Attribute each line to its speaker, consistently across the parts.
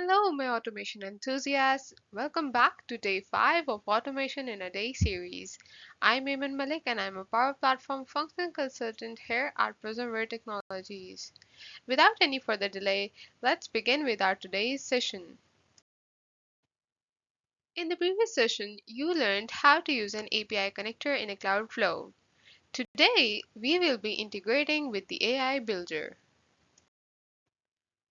Speaker 1: Hello, my automation enthusiasts. Welcome back to day 5 of Automation in a Day series. I'm Eamon Malik and I'm a Power Platform functional consultant here at Prismware Technologies. Without any further delay, let's begin with our today's session. In the previous session, you learned how to use an API connector in a cloud flow. Today, we will be integrating with the AI Builder.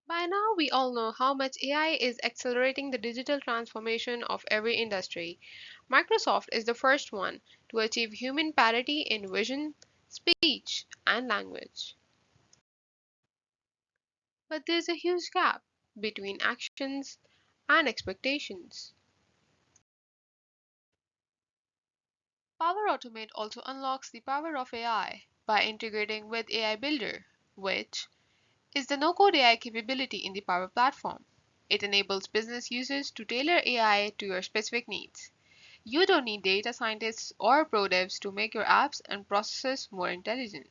Speaker 1: By now, we all know how much AI is accelerating the digital transformation of every industry. Microsoft is the first one to achieve human parity in vision, speech, and language. But there's a huge gap between actions and expectations. Power Automate also unlocks the power of AI by integrating with AI Builder, which is the no-code AI capability in the Power Platform. It enables business users to tailor AI to your specific needs. You don't need data scientists or pro devs to make your apps and processes more intelligent.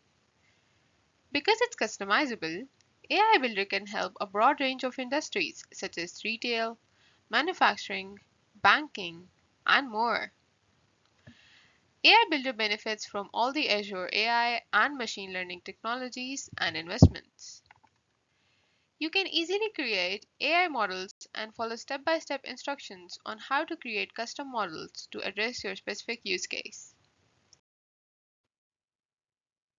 Speaker 1: Because it's customizable, AI Builder can help a broad range of industries such as retail, manufacturing, banking, and more. AI Builder benefits from all the Azure AI and machine learning technologies and investments. You can easily create AI models and follow step-by-step instructions on how to create custom models to address your specific use case.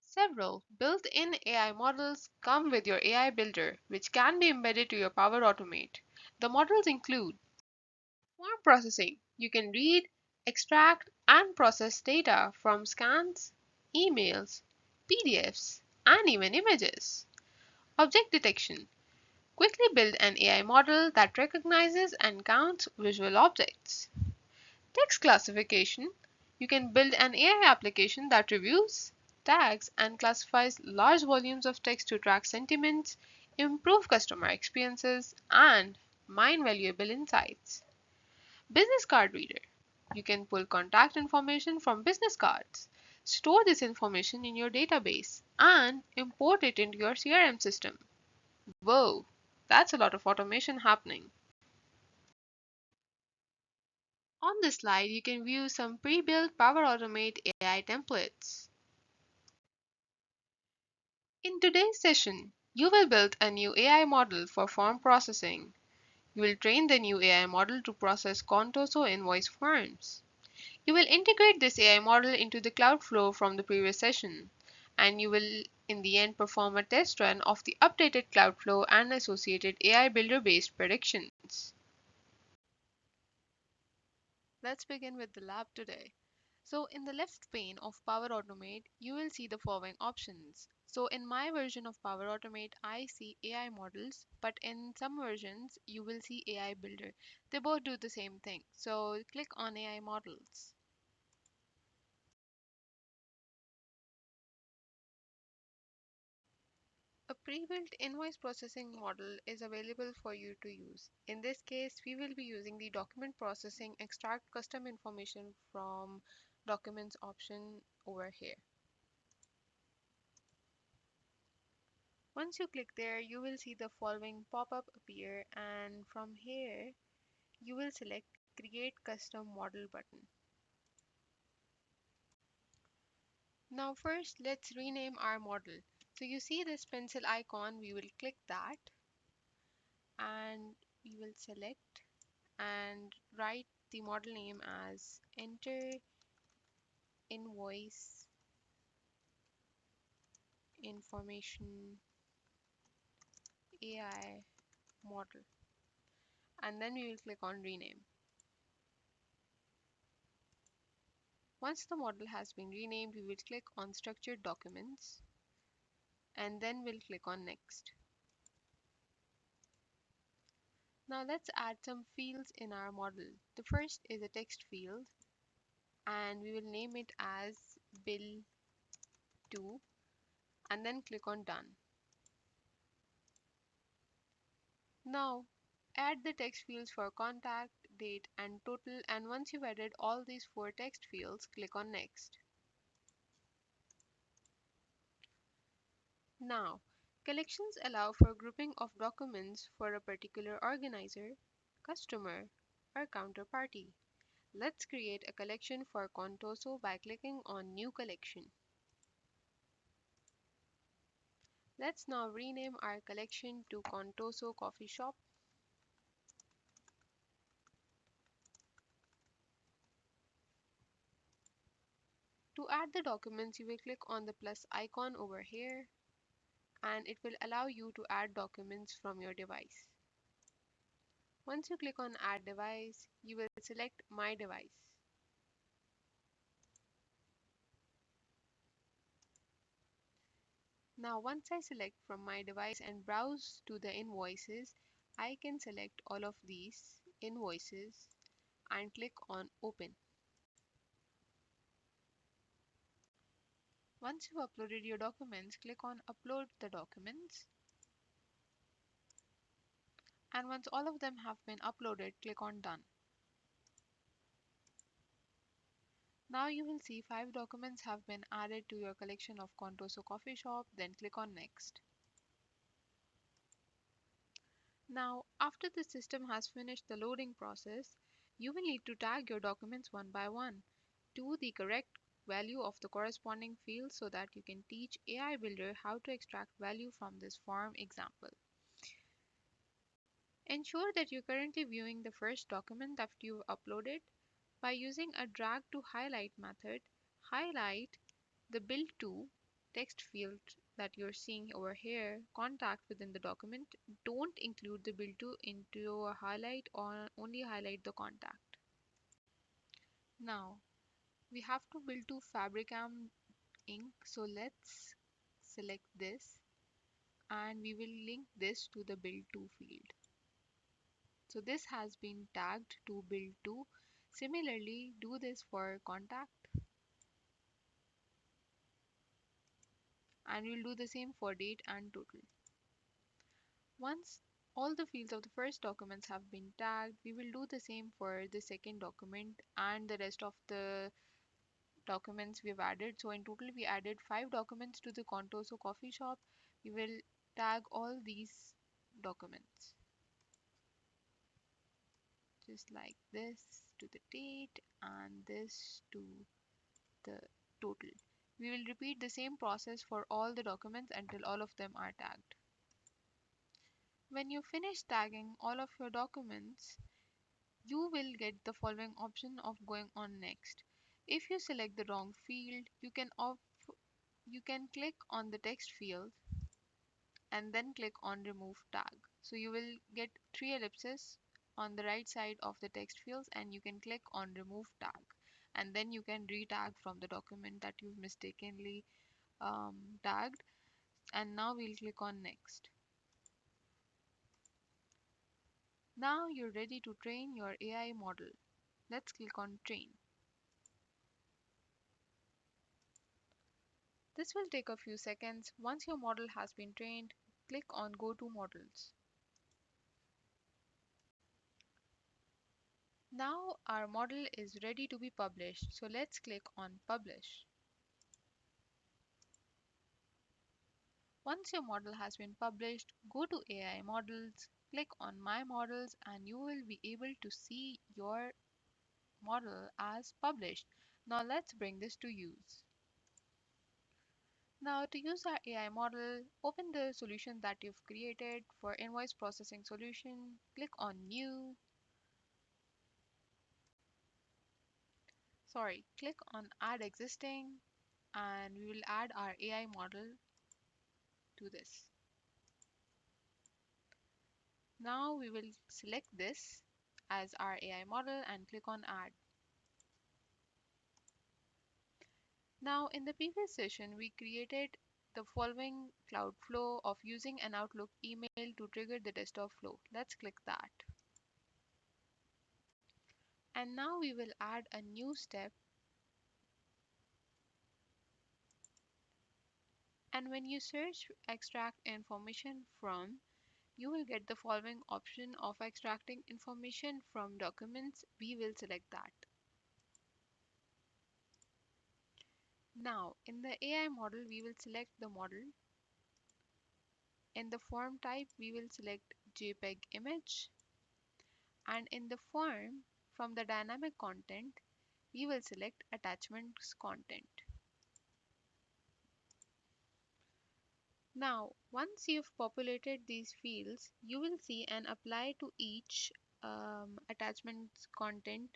Speaker 1: Several built-in AI models come with your AI Builder, which can be embedded to your Power Automate. The models include form processing. You can read, extract, and process data from scans, emails, PDFs, and even images. Object detection. Quickly build an AI model that recognizes and counts visual objects. Text classification. You can build an AI application that reviews, tags, and classifies large volumes of text to track sentiments, improve customer experiences, and mine valuable insights. Business card reader. You can pull contact information from business cards, store this information in your database, and import it into your CRM system. Whoa, that's a lot of automation happening. On this slide, you can view some pre-built Power Automate AI templates. In today's session, you will build a new AI model for form processing. You will train the new AI model to process Contoso invoice forms. You will integrate this AI model into the cloud flow from the previous session, and you will in the end perform a test run of the updated cloud flow and associated AI builder based predictions. Let's begin with the lab today. So in the left pane of Power Automate, you will see the following options. So in my version of Power Automate, I see AI models, but in some versions, you will see AI Builder. They both do the same thing. So click on AI models. A pre-built invoice processing model is available for you to use. In this case, we will be using the document processing extract custom information from documents option over here. Once you click there, you will see the following pop-up appear, and from here you will select Create Custom Model button. Now first let's rename our model. So you see this pencil icon, we will click that and we will select and write the model name as Enter Invoice Information AI Model, and then we will click on Rename. Once the model has been renamed, we will click on Structured Documents and then we'll click on Next. Now let's add some fields in our model. The first is a text field and we will name it as Bill 2 and then click on Done. Now add the text fields for contact, date and total, and once you've added all these 4 text fields, click on Next. Now Collections allow for grouping of documents for a particular organizer, customer, or counterparty. Let's create a collection for Contoso by clicking on New Collection. Let's now rename our collection to Contoso Coffee Shop. To add the documents, you will click on the plus icon over here and it will allow you to add documents from your device. Once you click on Add Device, you will select My Device. Now once I select from my device and browse to the invoices, I can select all of these invoices and click on Open. Once you've uploaded your documents, click on Upload the documents. And once all of them have been uploaded, click on Done. Now you will see 5 documents have been added to your collection of Contoso Coffee Shop, then click on Next. Now, after the system has finished the loading process, you will need to tag your documents one by one to the correct value of the corresponding field so that you can teach AI Builder how to extract value from this form example. Ensure that you're currently viewing the first document that you've uploaded. By using a drag to highlight method, highlight the build to text field that you're seeing over here, contact within the document. Don't include the build to into a highlight or only highlight the contact. Now we have to build to Fabricam ink, so let's select this and we will link this to the build to field. So this has been tagged to build to. Similarly, do this for contact and we'll do the same for date and total. Once all the fields of the first documents have been tagged, we will do the same for the second document and the rest of the documents we've added. So in total, we added 5 documents to the Contoso coffee shop. We will tag all these documents just like this to the date and this to the total. We will repeat the same process for all the documents until all of them are tagged. When you finish tagging all of your documents, you will get the following option of going on next. If you select the wrong field, you can click on the text field and then click on remove tag. So you will get 3 ellipses on the right side of the text fields and you can click on remove tag and then you can re-tag from the document that you've mistakenly tagged, and now we'll click on next. Now you're ready to train your AI model. Let's click on train. This will take a few seconds. Once your model has been trained, click on Go to Models. Now our model is ready to be published, so let's click on Publish. Once your model has been published, go to AI Models, click on My Models, and you will be able to see your model as published. Now let's bring this to use. Now to use our AI model, open the solution that you've created for invoice processing solution, click on New, click on Add Existing, and we will add our AI model to this. Now we will select this as our AI model and click on Add. Now in the previous session, we created the following cloud flow of using an Outlook email to trigger the desktop flow. Let's click that. And now we will add a new step. And when you search extract information from, you will get the following option of extracting information from documents. We will select that. Now in the AI model, we will select the model In the form type, we will select JPEG image, and in the form from the dynamic content, we will select attachments content. Now, once you've populated these fields, you will see an apply to each attachments content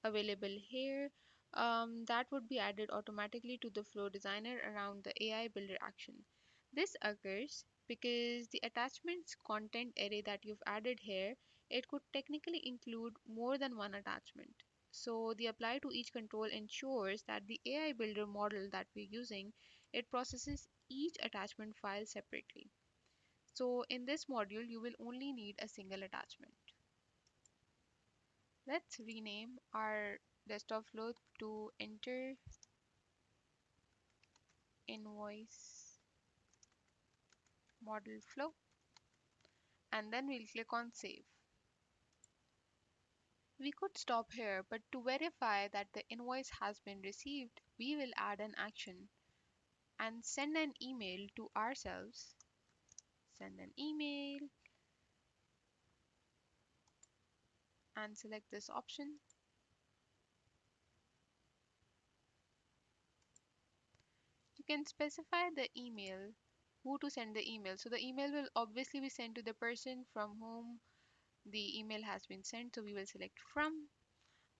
Speaker 1: available here. That would be added automatically to the flow designer around the AI builder action. This occurs because the attachments content array that you've added here, it could technically include more than one attachment. So the apply to each control ensures that the AI builder model that we're using, it processes each attachment file separately. So in this module, you will only need a single attachment. Let's rename our desktop flow to enter invoice model flow, and then we'll click on save. We could stop here, but to verify that the invoice has been received, we will add an action and send an email to ourselves. Send an email and select this option. You can specify the email, who to send the email. So the email will obviously be sent to the person from whom the email has been sent. So we will select from,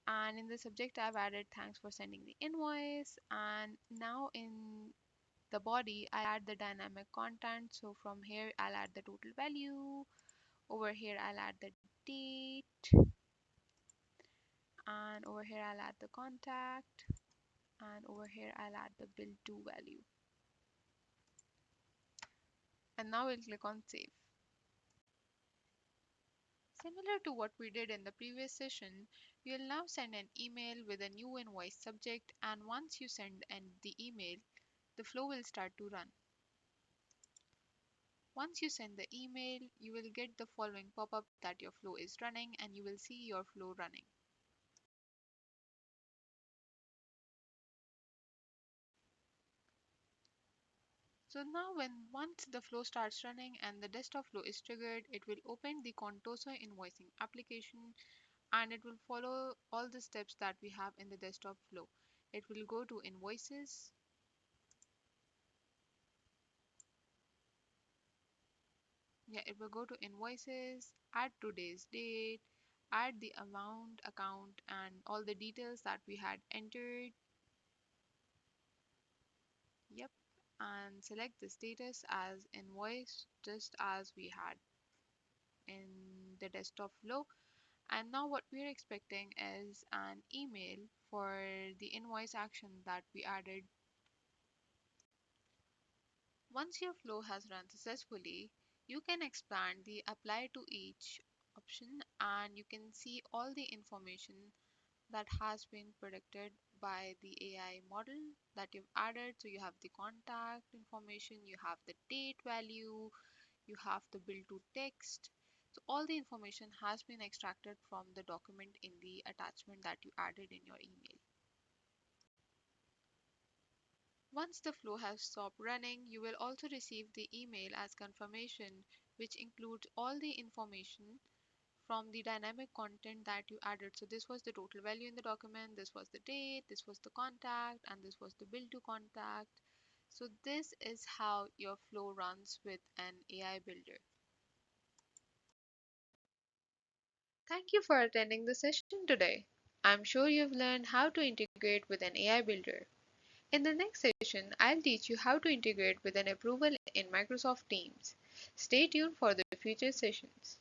Speaker 1: and in the subject I've added thanks for sending the invoice, and now in the body I add the dynamic content. So from here I'll add the total value, over here I'll add the date, and over here I'll add the contact, and over here I'll add the bill to value, and now we'll click on save. Similar to what we did in the previous session, you'll now send an email with a new invoice subject, and once you send the email, the flow will start to run. Once you send the email, you will get the following pop-up that your flow is running, and you will see your flow running. So now once the flow starts running and the desktop flow is triggered, it will open the Contoso invoicing application, and it will follow all the steps that we have in the desktop flow. It will go to invoices. Yeah, it will go to invoices, add today's date, add the amount, account, and all the details that we had entered. Yep, and select the status as invoice just as we had in the desktop flow. And now what we're expecting is an email for the invoice action that we added. Once your flow has run successfully, you can expand the apply to each option, and you can see all the information that has been predicted by the AI model that you've added. So you have the contact information, you have the date value, you have the bill to text. So all the information has been extracted from the document in the attachment that you added in your email. Once the flow has stopped running, you will also receive the email as confirmation, which includes all the information from the dynamic content that you added. So this was the total value in the document, this was the date, this was the contact, and this was the bill to contact. So this is how your flow runs with an AI builder. Thank you for attending the session today. I'm sure you've learned how to integrate with an AI builder. In the next session, I'll teach you how to integrate with an approval in Microsoft Teams. Stay tuned for the future sessions.